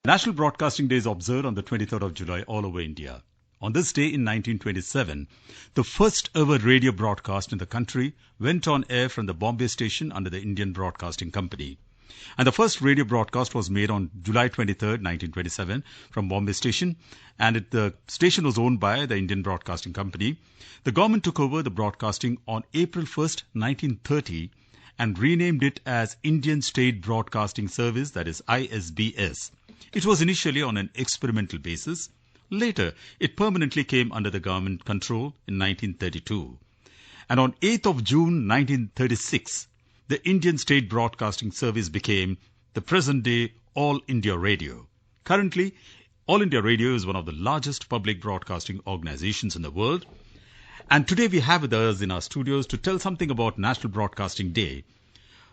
National Broadcasting Day is observed on the 23rd of July all over India. On this day in 1927, the first ever radio broadcast in the country went on air from the Bombay station under the Indian Broadcasting Company. And the first radio broadcast was made on July 23rd, 1927 from Bombay station, and the station was owned by the Indian Broadcasting Company. The government took over the broadcasting on April 1st, 1930 and renamed it as Indian State Broadcasting Service, that is ISBS. It was initially on an experimental basis. Later, it permanently came under the government control in 1932. And on 8th of June 1936, the Indian State Broadcasting Service became the present-day All India Radio. Currently, All India Radio is one of the largest public broadcasting organizations in the world. And today we have with us in our studios to tell something about National Broadcasting Day,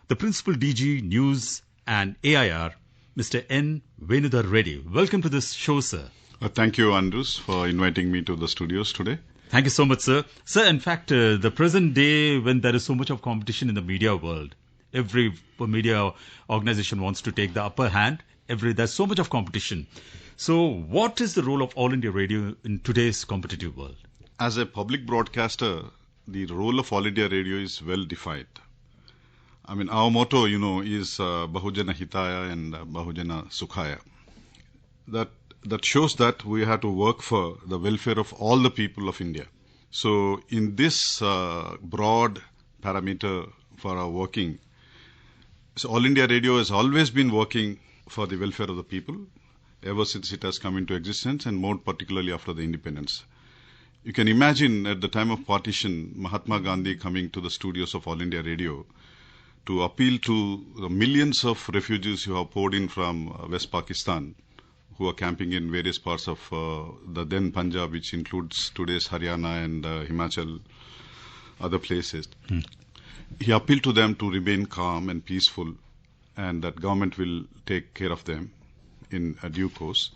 the Principal DG News and AIR, Mr. N. Venudhar Reddy. Welcome to this show, sir. Thank you, Andrews, for inviting me to the studios today. Thank you so much, sir. Sir, in fact, the present day when there is so much of competition in the media world, every media organization wants to take the upper hand. There's so much of competition. So what is the role of All India Radio in today's competitive world? As a public broadcaster, the role of All India Radio is well defined. I mean, our motto, is Bahujana Hitaya and Bahujana Sukhaya. That shows that we have to work for the welfare of all the people of India. So in this broad parameter for our working, so All India Radio has always been working for the welfare of the people ever since it has come into existence, and more particularly after the independence. You can imagine at the time of partition, Mahatma Gandhi coming to the studios of All India Radio to appeal to the millions of refugees who have poured in from West Pakistan, who are camping in various parts of the then Punjab, which includes today's Haryana and Himachal, other places. He appealed to them to remain calm and peaceful, and that government will take care of them in due course.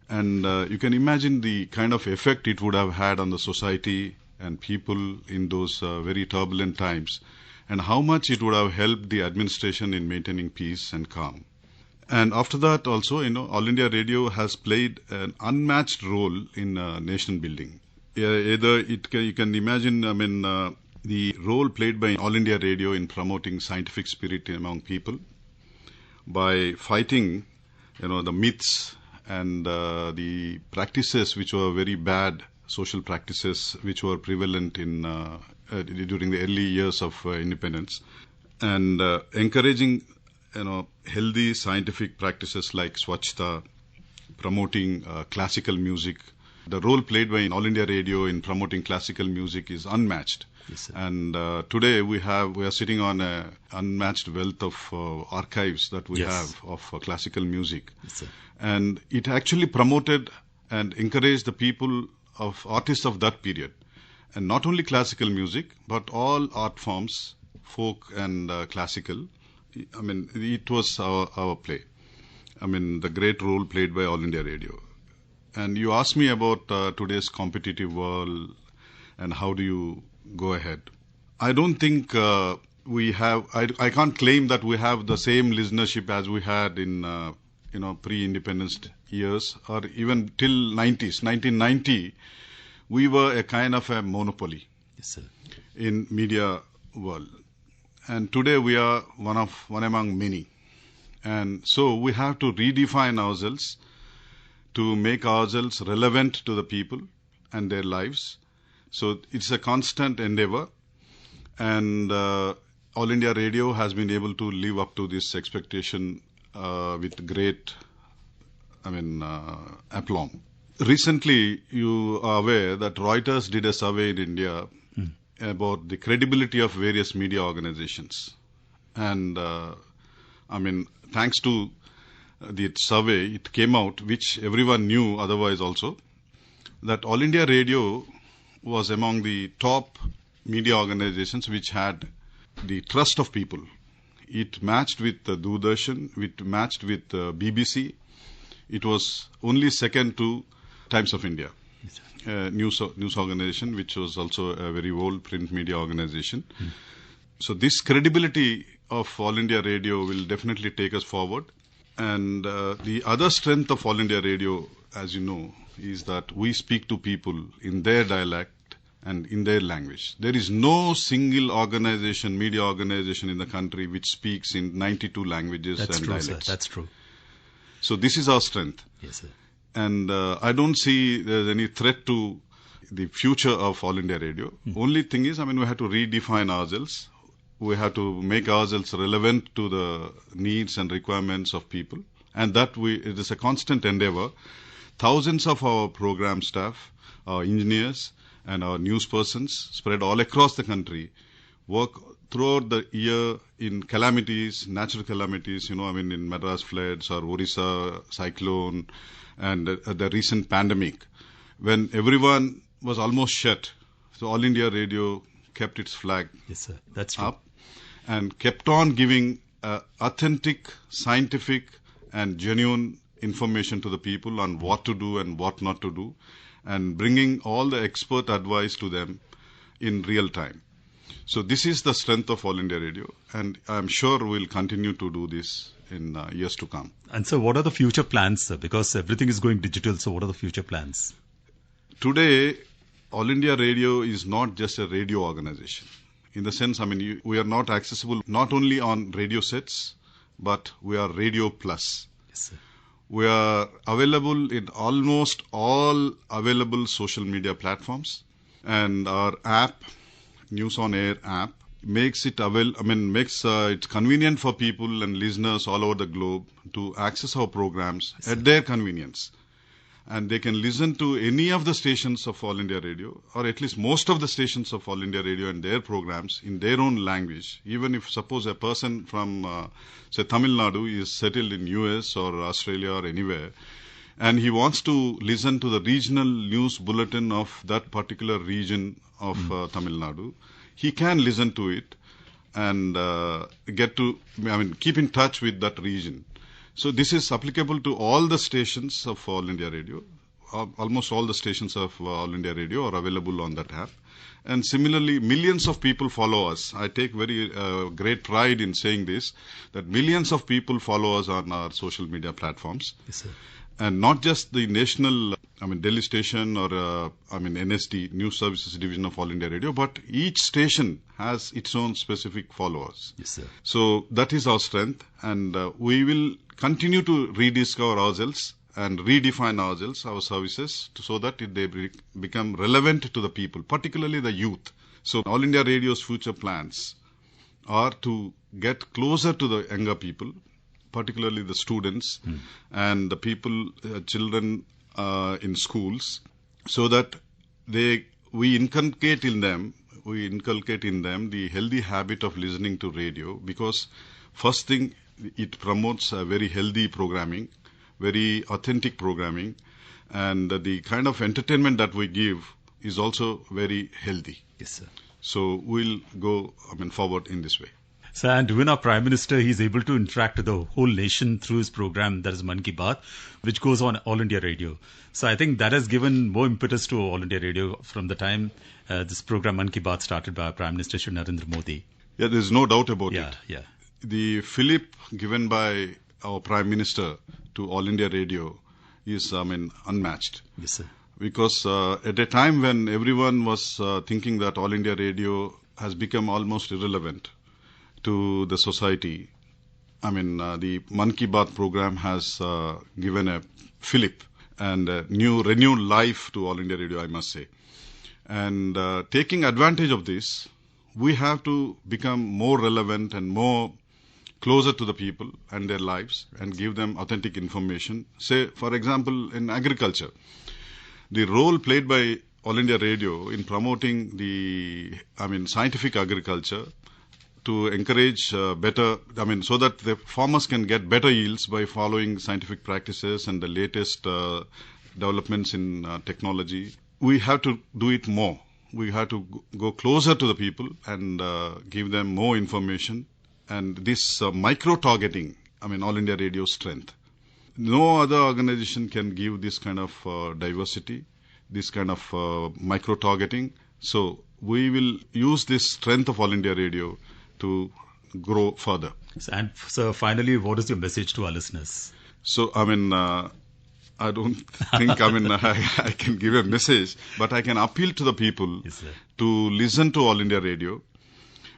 And you can imagine the kind of effect it would have had on the society and people in those very turbulent times, and how much it would have helped the administration in maintaining peace and calm. And after that also, All India Radio has played an unmatched role in nation building. You can imagine, the role played by All India Radio in promoting scientific spirit among people by fighting, the myths and the practices which were very bad, social practices which were prevalent in during the early years of independence, and encouraging healthy scientific practices like Swachhta, promoting classical music. The role played by All India Radio in promoting classical music is unmatched. Yes, and today we are sitting on an unmatched wealth of archives that we have of classical music. Yes, and it actually promoted and encouraged the people of artists of that period. And not only classical music, but all art forms, folk and classical. It was our play. The great role played by All India Radio. And you asked me about today's competitive world and how do you go ahead. I don't think we have, I can't claim that we have the same listenership as we had in, pre-independence years or even till 90s. 1990, we were a kind of a monopoly in media world. And today we are one among many. And so we have to redefine ourselves to make ourselves relevant to the people and their lives. So it's a constant endeavor. And All India Radio has been able to live up to this expectation with great, aplomb. Recently, you are aware that Reuters did a survey in India about the credibility of various media organizations. And, thanks to the survey, it came out, which everyone knew otherwise also, that All India Radio was among the top media organizations which had the trust of people. It matched with Doordarshan, it matched with BBC. It was only second to Times of India. News organization, which was also a very old print media organization. So this credibility of All India Radio will definitely take us forward. And the other strength of All India Radio, as you know, is that we speak to people in their dialect and in their language. There is no single organization, media organization in the country which speaks in 92 languages That's and true, dialects. sir. That's true. So this is our strength. Yes, sir. And I don't see there's any threat to the future of All India Radio. Only thing is, we have to redefine ourselves. We have to make ourselves relevant to the needs and requirements of people. And it is a constant endeavor. Thousands of our program staff, our engineers, and our news persons spread all across the country work throughout the year in calamities, natural calamities, in Madras floods or Orissa cyclone and the recent pandemic, when everyone was almost shut. So All India Radio kept its flag Yes, sir. That's true. up and kept on giving authentic, scientific and genuine information to the people on what to do and what not to do, and bringing all the expert advice to them in real time. So this is the strength of All India Radio, and I'm sure we'll continue to do this in years to come. And so what are the future plans, sir? Because everything is going digital, so what are the future plans? Today, All India Radio is not just a radio organization. In the sense, we are not accessible not only on radio sets, but we are Radio Plus. Yes, sir. We are available in almost all available social media platforms, and our app, News on Air app, makes it it's convenient for people and listeners all over the globe to access our programs at their convenience. And they can listen to any of the stations of All India Radio, or at least most of the stations of All India Radio and their programs in their own language. Even if suppose a person from, say, Tamil Nadu is settled in US or Australia or anywhere, and he wants to listen to the regional news bulletin of that particular region of Tamil Nadu, he can listen to it and keep in touch with that region. So this is applicable to all the stations of All India Radio. Almost all the stations of All India Radio are available on that app. And similarly, millions of people follow us. I take very great pride in saying this, that millions of people follow us on our social media platforms. Yes, sir. And not just the national, Delhi station or, NSD, News Services Division of All India Radio, but each station has its own specific followers. Yes, sir. So that is our strength, and we will continue to rediscover ourselves and redefine ourselves, our services, so that they become relevant to the people, particularly the youth. So All India Radio's future plans are to get closer to the younger people, particularly the students and the people, children in schools, so that we inculcate in them the healthy habit of listening to radio, because first thing, it promotes a very healthy programming, very authentic programming, and the kind of entertainment that we give is also very healthy. Yes, sir. So we'll go forward in this way. So, and when our Prime Minister, he's able to interact with the whole nation through his program, that is Man Ki Baat, which goes on All India Radio. So I think that has given more impetus to All India Radio from the time this program Man Ki Baat started by our Prime Minister Shri Narendra Modi. Yeah, there's no doubt about it. Yeah. The fillip given by our Prime Minister to All India Radio is, unmatched. Yes, sir. Because at a time when everyone was thinking that All India Radio has become almost irrelevant to the society, the Man Ki Baat program has given a fillip and a renewed life to All India Radio, I must say. And taking advantage of this, we have to become more relevant and more closer to the people and their lives and give them authentic information. Say, for example, in agriculture, the role played by All India Radio in promoting the, scientific agriculture to encourage better, so that the farmers can get better yields by following scientific practices and the latest developments in technology. We have to do it more. We have to go closer to the people and give them more information. And this micro-targeting, All India Radio's strength. No other organization can give this kind of diversity, this kind of micro-targeting. So we will use this strength of All India Radio to grow further. And sir, finally, what is your message to our listeners? So, I don't think, I can give a message, but I can appeal to the people Yes, sir. to listen to All India Radio,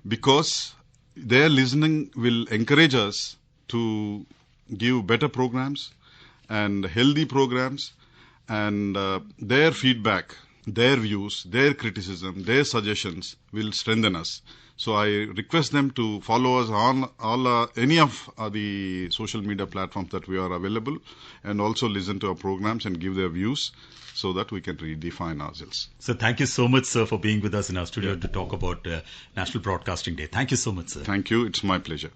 because their listening will encourage us to give better programs and healthy programs, and their feedback, their views, their criticism, their suggestions will strengthen us. So I request them to follow us on any of the social media platforms that we are available, and also listen to our programs and give their views so that we can redefine ourselves. So thank you so much, sir, for being with us in our studio to talk about National Broadcasting Day. Thank you so much, sir. Thank you. It's my pleasure.